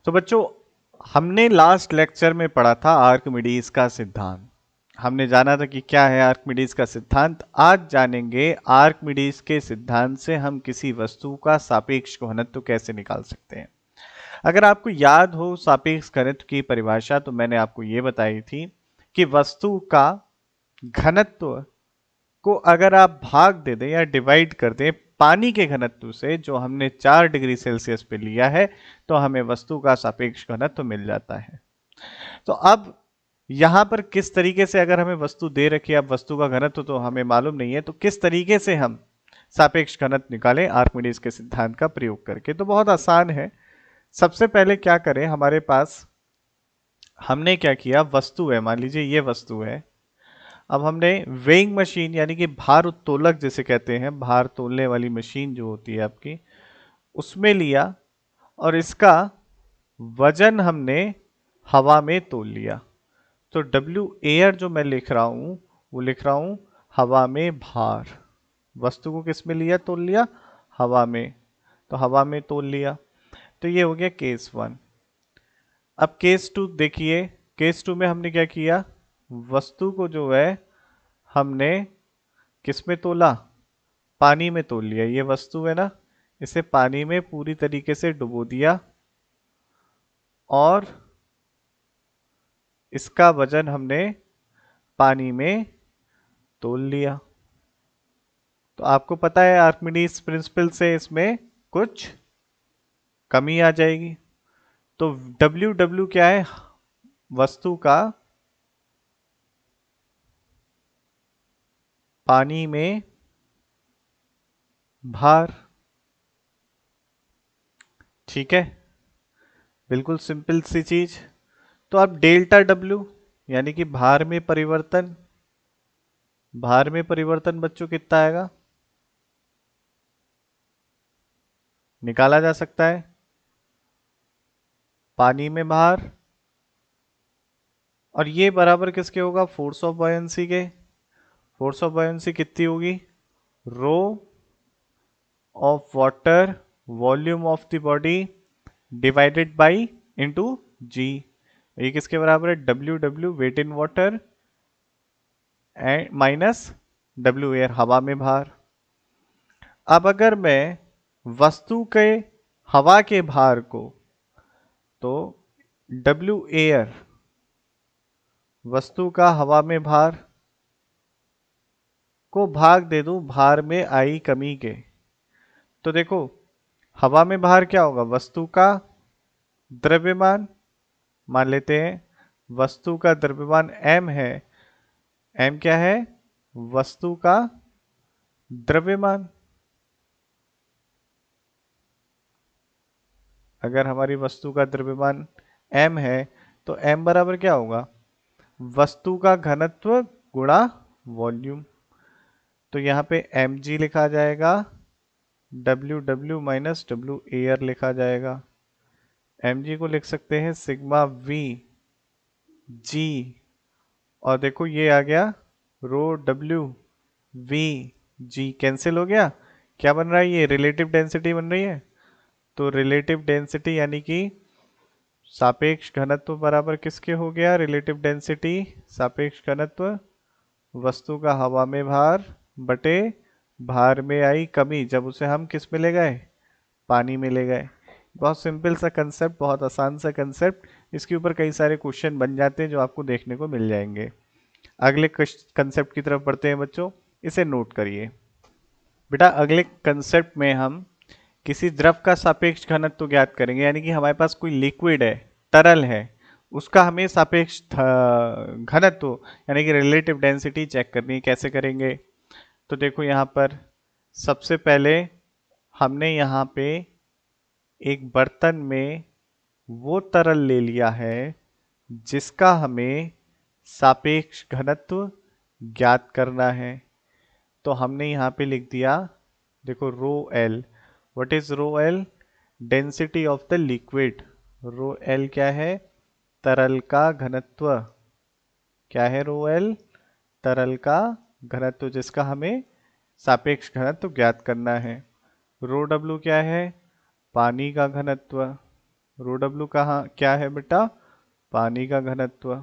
तो बच्चों, हमने लास्ट लेक्चर में पढ़ा था आर्किमिडीज का सिद्धांत। हमने जाना था कि क्या है आर्किमिडीज का सिद्धांत। आज जानेंगे आर्किमिडीज के सिद्धांत से हम किसी वस्तु का सापेक्ष घनत्व कैसे निकाल सकते हैं। अगर आपको याद हो सापेक्ष घनत्व की परिभाषा, तो मैंने आपको ये बताई थी कि वस्तु का घनत्व को अगर आप भाग दे दें या डिवाइड कर दें पानी के घनत्व से, जो हमने 4 डिग्री सेल्सियस पे लिया है, तो हमें वस्तु का सापेक्ष घनत्व मिल जाता है। तो अब यहां पर किस तरीके से, अगर हमें वस्तु दे रखी है, अब वस्तु का घनत्व तो हमें मालूम नहीं है, तो किस तरीके से हम सापेक्ष घनत्व निकालें आर्किमिडीज के सिद्धांत का प्रयोग करके। तो बहुत आसान है। सबसे पहले क्या करें, हमारे पास हमने क्या किया, वस्तु है, मान लीजिए ये वस्तु है। अब हमने वेइंग मशीन यानी कि भार उत्तोलक जिसे कहते हैं, भार तोलने वाली मशीन जो होती है आपकी, उसमें लिया और इसका वजन हमने हवा में तोल लिया। तो डब्ल्यू एयर जो मैं लिख रहा हूं, वो लिख रहा हूं हवा में भार। वस्तु को किस में लिया, तोल लिया, हवा में। तो हवा में तोल लिया। तो ये हो गया केस 1। अब केस 2 देखिए। केस 2 में हमने क्या किया, वस्तु को जो है हमने किस में तोला, पानी में तोल लिया। ये वस्तु है ना, इसे पानी में पूरी तरीके से डुबो दिया और इसका वजन हमने पानी में तोल लिया। तो आपको पता है आर्किमिडीज प्रिंसिपल से इसमें कुछ कमी आ जाएगी। तो डब्ल्यू डब्ल्यू क्या है, वस्तु का पानी में भार। ठीक है, बिल्कुल सिंपल सी चीज। तो अब डेल्टा डब्ल्यू यानी कि भार में परिवर्तन, भार में परिवर्तन बच्चों कितना आएगा, निकाला जा सकता है। पानी में भार, और ये बराबर किसके होगा, फोर्स ऑफ बॉयंसी के। फोर्स ऑफ बॉयंसी कितनी होगी, rho of water volume of the body divided by into g. ये किसके बराबर है, W W weight in water and minus W air हवा में भार। अब अगर मैं वस्तु के हवा के भार को, तो डब्ल्यू एयर वस्तु का हवा में भार को भाग दे दूं भार में आई कमी के, तो देखो हवा में भार क्या होगा, वस्तु का द्रव्यमान। मान लेते हैं वस्तु का द्रव्यमान m है। m क्या है, वस्तु का द्रव्यमान। अगर हमारी वस्तु का द्रव्यमान m है, तो m बराबर क्या होगा, वस्तु का घनत्व गुणा वॉल्यूम। तो यहाँ पे mg लिखा जाएगा, W W minus W air लिखा जाएगा। mg को लिख सकते हैं सिग्मा v g, और देखो ये आ गया रो डब्ल्यू वी जी, कैंसिल हो गया। क्या बन रहा है, ये रिलेटिव डेंसिटी बन रही है। तो रिलेटिव डेंसिटी यानी कि सापेक्ष घनत्व बराबर किसके हो गया, रिलेटिव डेंसिटी सापेक्ष घनत्व वस्तु का हवा में भार बटे भार में आई कमी, जब उसे हम किस में ले गए, पानी में ले गए। बहुत सिंपल सा कंसेप्ट, बहुत आसान सा कंसेप्ट। इसके ऊपर कई सारे क्वेश्चन बन जाते हैं जो आपको देखने को मिल जाएंगे। अगले कंसेप्ट की तरफ बढ़ते हैं बच्चों, इसे नोट करिए। बेटा अगले कंसेप्ट में हम किसी द्रव का सापेक्ष घनत्व ज्ञात करेंगे, यानी कि हमारे पास कोई लिक्विड है, तरल है, उसका हमें सापेक्ष घनत्व यानी कि रिलेटिव डेंसिटी चेक करनी है। कैसे करेंगे, तो देखो यहाँ पर सबसे पहले हमने यहाँ पे एक बर्तन में वो तरल ले लिया है जिसका हमें सापेक्ष घनत्व ज्ञात करना है। तो हमने यहाँ पे लिख दिया, देखो rho L. What is rho L, density of the liquid. Rho L क्या है, तरल का घनत्व। क्या है रो एल, तरल का घनत्व जिसका हमें सापेक्ष घनत्व ज्ञात करना है। रो डब्ल्यू क्या है, पानी का घनत्व। रो डब्ल्यू कहाँ क्या है बेटा, पानी का घनत्व।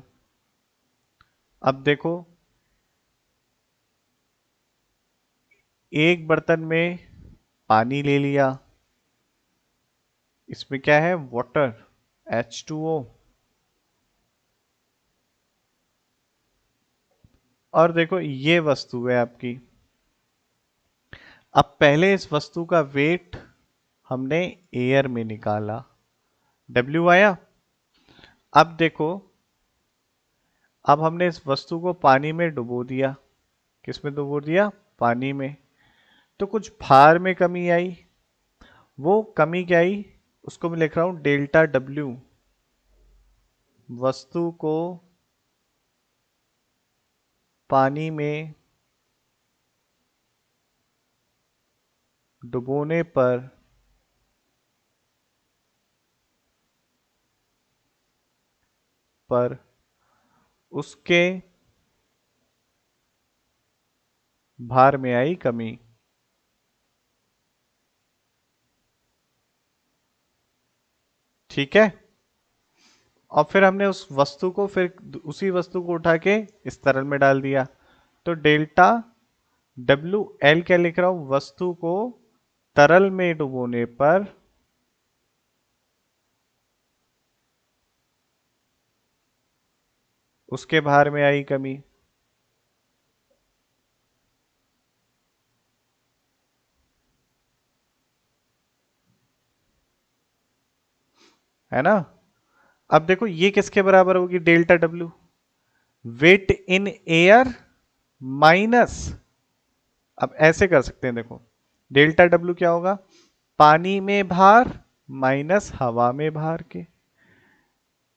अब देखो, एक बर्तन में पानी ले लिया, इसमें क्या है, वाटर, H2O। और देखो ये वस्तु है आपकी। अब पहले इस वस्तु का वेट हमने एयर में निकाला, W आया। अब देखो, अब हमने इस वस्तु को पानी में डुबो दिया। किस में डुबो दिया, पानी में। तो कुछ भार में कमी आई। वो कमी क्या आई, उसको मैं लिख रहा हूं डेल्टा डब्ल्यू। वस्तु को पानी में डुबोने पर उसके भार में आई कमी। ठीक है। और फिर हमने उस वस्तु को, फिर उसी वस्तु को उठा के इस तरल में डाल दिया। तो डेल्टा डब्ल्यू एल क्या लिख रहा हूं, वस्तु को तरल में डुबोने पर उसके भार में आई कमी। है ना। अब देखो ये किसके बराबर होगी, delta W, weight in air minus, अब ऐसे कर सकते हैं देखो, डेल्टा डब्ल्यू क्या होगा, पानी में भार माइनस हवा में भार के।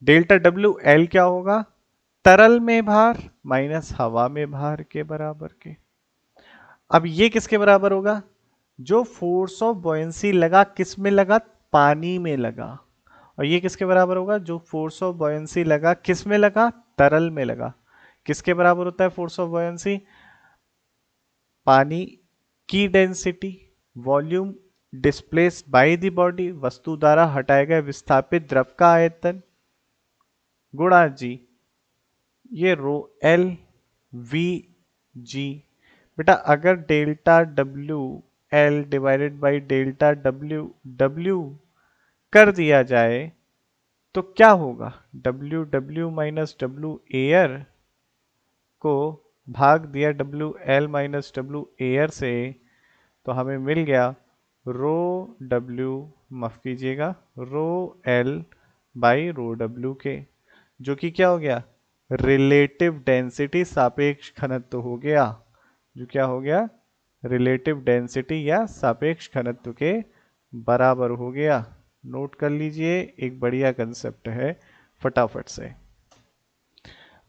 डेल्टा डब्ल्यू एल क्या होगा, तरल में भार माइनस हवा में भार के बराबर के। अब ये किसके बराबर होगा, जो फोर्स ऑफ बॉयंसी लगा किस में लगा, पानी में लगा। और ये किसके बराबर होगा, जो फोर्स ऑफ बॉयंसी लगा किस में लगा, तरल में लगा। किसके बराबर होता है फोर्स ऑफ बॉयंसी, पानी की density, volume displaced by the body, वस्तु द्वारा हटाए गए विस्थापित द्रव का आयतन, गुणा जी, ये रो एल वी जी। बेटा अगर delta W L divided by delta W W कर दिया जाए तो क्या होगा, W W minus W air को भाग दिया W L minus W air से, तो हमें मिल गया रो डब्ल्यू, माफ कीजिएगा, rho L by rho W के, जो कि क्या हो गया, रिलेटिव डेंसिटी, सापेक्ष घनत्व हो गया। जो क्या हो गया, रिलेटिव डेंसिटी या सापेक्ष घनत्व के बराबर हो गया। नोट कर लीजिए, एक बढ़िया कंसेप्ट है, फटाफट से।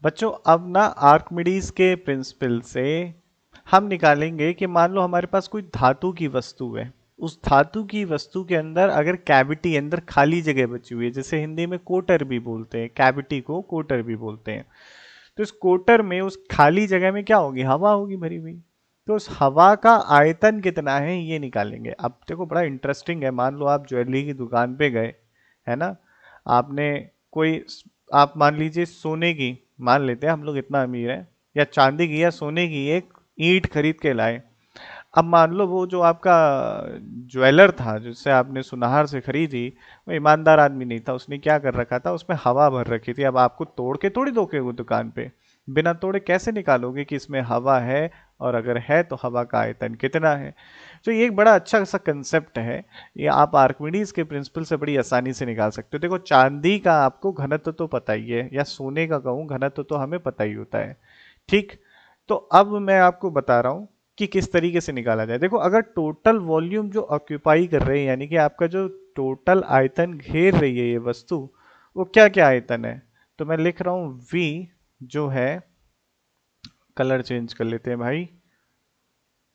बच्चों अब ना आर्किमिडीज के प्रिंसिपल से हम निकालेंगे कि मान लो हमारे पास कोई धातु की वस्तु है, उस धातु की वस्तु के अंदर अगर कैविटी, अंदर खाली जगह बची हुई है, जैसे हिंदी में कोटर भी बोलते हैं, कैविटी को कोटर भी बोलते हैं। तो इस कोटर में, उस खाली जगह में क्या होगी, हवा होगी भरी हुई। तो उस हवा का आयतन कितना है ये निकालेंगे। अब देखो बड़ा इंटरेस्टिंग है, मान लो आप ज्वेलरी की दुकान पे गए, है ना, आपने कोई, आप मान लीजिए सोने की, मान लेते हैं हम लोग इतना अमीर है, या चांदी की या सोने की एक ईंट खरीद के लाए। अब मान लो वो जो आपका ज्वेलर था जिससे आपने सुनार से खरीदी, वो ईमानदार आदमी नहीं था, उसने क्या कर रखा था, उसमें हवा भर रखी थी। अब आपको तोड़ के थोड़ी दोगे वो दुकान पे, बिना तोड़े कैसे निकालोगे कि इसमें हवा है, और अगर है तो हवा का आयतन कितना है। तो ये एक बड़ा अच्छा सा कंसेप्ट है, ये आप आर्किमिडीज के प्रिंसिपल से बड़ी आसानी से निकाल सकते हो। देखो चांदी का आपको घनत्व तो पता ही है, या सोने का कहूँ घनत्व तो हमें पता ही होता है, ठीक। तो अब मैं आपको बता रहा हूँ कि किस तरीके से निकाला जाए। देखो अगर टोटल वॉल्यूम जो ऑक्यूपाई कर रहे हैं, यानी कि आपका जो टोटल आयतन घेर रही है ये वस्तु, वो क्या क्या आयतन है, तो मैं लिख रहा हूं V, जो है, कलर चेंज कर लेते हैं भाई,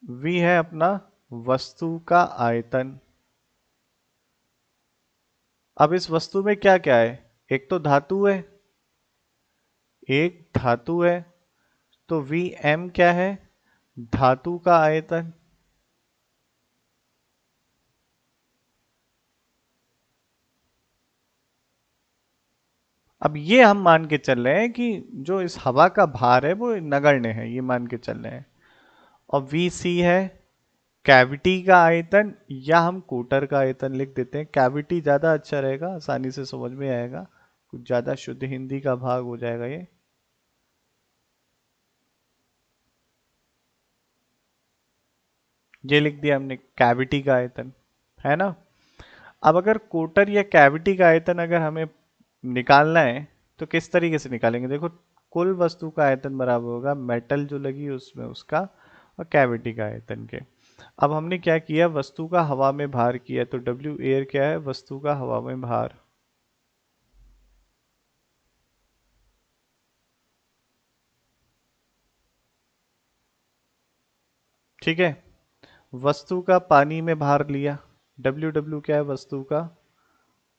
V है अपना वस्तु का आयतन। अब इस वस्तु में क्या क्या है, एक तो धातु है, एक धातु है, तो Vm क्या है, धातु का आयतन। अब ये हम मान के चल रहे हैं कि जो इस हवा का भार है वो नगण्य है, ये मान के चल रहे हैं। और वी सी है कैविटी का आयतन, या हम कोटर का आयतन लिख देते हैं। कैविटी ज्यादा अच्छा रहेगा, आसानी से समझ में आएगा, कुछ ज्यादा शुद्ध हिंदी का भाग हो जाएगा ये लिख दिया हमने कैविटी का आयतन, है ना। अब अगर कोटर या कैविटी का आयतन अगर हमें निकालना है तो किस तरीके से निकालेंगे? देखो, कुल वस्तु का आयतन बराबर होगा मेटल जो लगी उसमें उसका और कैविटी का आयतन के। अब हमने क्या किया, वस्तु का हवा में भार किया, तो डब्ल्यू एयर क्या है? वस्तु का हवा में भार। ठीक है। वस्तु का पानी में भार लिया, डब्ल्यू डब्ल्यू क्या है? वस्तु का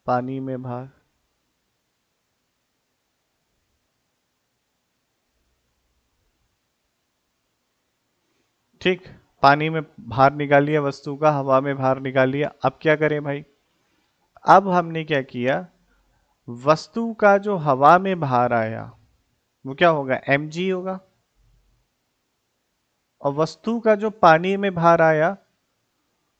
पानी में भार। ठीक, पानी में भार निकाल लिया वस्तु का, हवा में भार निकाल लिया। अब क्या करें भाई? अब हमने क्या किया, वस्तु का जो हवा में भार आया वो क्या होगा? mg होगा। और वस्तु का जो पानी में भार आया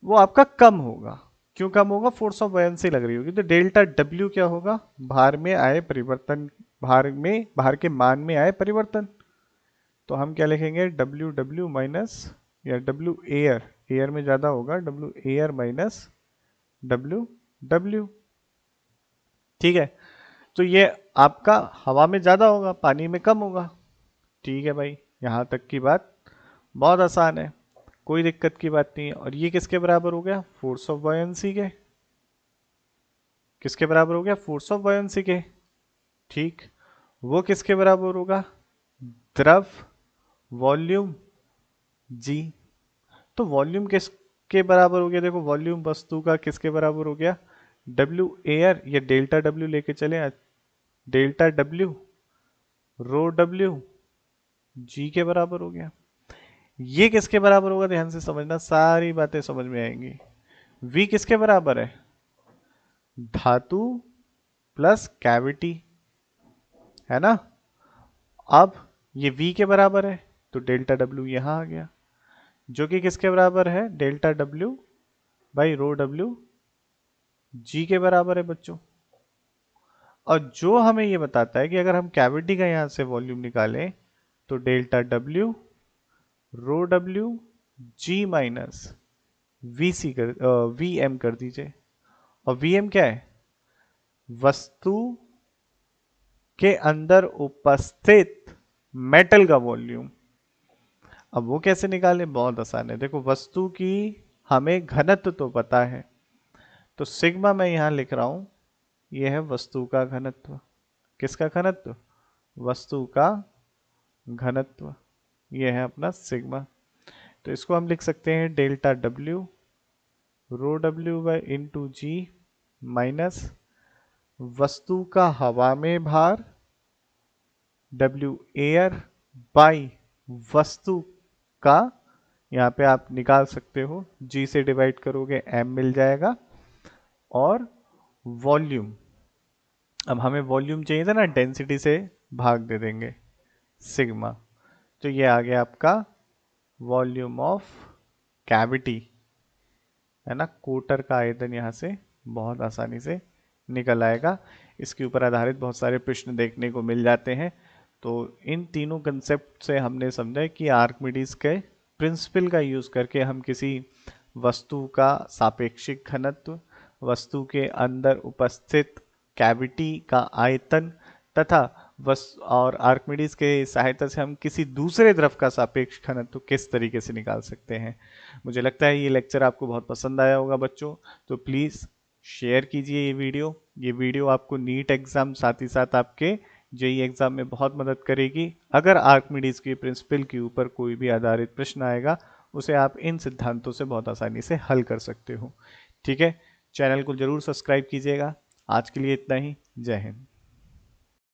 वो आपका कम होगा। क्यों कम होगा? फोर्स ऑफ बायन्सी लग रही होगी। तो डेल्टा डब्ल्यू क्या होगा? भार में आए परिवर्तन, भार के मान में आए परिवर्तन। तो हम क्या लिखेंगे? डब्ल्यू डब्ल्यू माइनस, या डब्ल्यू एयर, एयर में ज्यादा होगा, W air minus W W. ठीक है। तो ये आपका हवा में ज्यादा होगा, पानी में कम होगा। ठीक है भाई, यहां तक की बात बहुत आसान है, कोई दिक्कत की बात नहीं है। और ये किसके बराबर हो गया? फोर्स ऑफ बायन्सी के। किसके बराबर हो गया? फोर्स ऑफ बायन्सी के। ठीक, वो किसके बराबर होगा? द्रव वॉल्यूम जी। तो वॉल्यूम किसके बराबर हो गया? देखो, वॉल्यूम वस्तु का किसके बराबर हो गया? डब्ल्यू एयर, ये डेल्टा डब्ल्यू लेके चले, डेल्टा डब्ल्यू रो डब्ल्यू जी के बराबर हो गया। ये किसके बराबर होगा? ध्यान से समझना, सारी बातें समझ में आएंगी। वी किसके बराबर है? धातु प्लस कैविटी, है ना। अब ये वी के बराबर है, तो डेल्टा डब्ल्यू यहां आ गया, जो कि किसके बराबर है? Delta W by rho W जी के बराबर है बच्चों। और जो हमें ये बताता है कि अगर हम कैविटी का यहां से वॉल्यूम निकालें तो delta W rho W g minus V C कर वी एम कर दीजिए। और वी एम क्या है? वस्तु के अंदर उपस्थित मेटल का वॉल्यूम। अब वो कैसे निकालें? बहुत आसान है। देखो, वस्तु की हमें घनत्व तो पता है, तो सिग्मा मैं यहां लिख रहा हूं, यह है वस्तु का घनत्व। किसका घनत्व? वस्तु का घनत्व। यह है अपना सिग्मा। तो इसको हम लिख सकते हैं delta W rho W by into G minus वस्तु का हवा में भार डब्ल्यू एयर बाई वस्तु का, यहाँ पे आप निकाल सकते हो, जी से डिवाइड करोगे एम मिल जाएगा, और वॉल्यूम। अब हमें वॉल्यूम चाहिए था ना, डेंसिटी से भाग दे देंगे सिग्मा। तो ये आ गया आपका वॉल्यूम ऑफ कैविटी, है ना। कोटर का आयतन यहाँ से बहुत आसानी से निकल आएगा। इसके ऊपर आधारित बहुत सारे प्रश्न देखने को मिल जाते हैं। तो इन तीनों कंसेप्ट से हमने समझा कि आर्किमिडीज के प्रिंसिपल का यूज करके हम किसी वस्तु का सापेक्षिक घनत्व, वस्तु के अंदर उपस्थित कैविटी का आयतन, तथा और आर्किमिडीज के सहायता से हम किसी दूसरे द्रव का सापेक्ष घनत्व किस तरीके से निकाल सकते हैं। मुझे लगता है ये लेक्चर आपको बहुत पसंद आया होगा बच्चों। तो प्लीज़ शेयर कीजिए ये वीडियो आपको नीट एग्जाम, साथ ही साथ आपके जेई एग्जाम में बहुत मदद करेगी। अगर आर्किमिडीज के प्रिंसिपल के ऊपर कोई भी आधारित प्रश्न आएगा, उसे आप इन सिद्धांतों से बहुत आसानी से हल कर सकते हो। ठीक है, चैनल को जरूर सब्सक्राइब कीजिएगा। आज के लिए इतना ही। जय हिंद।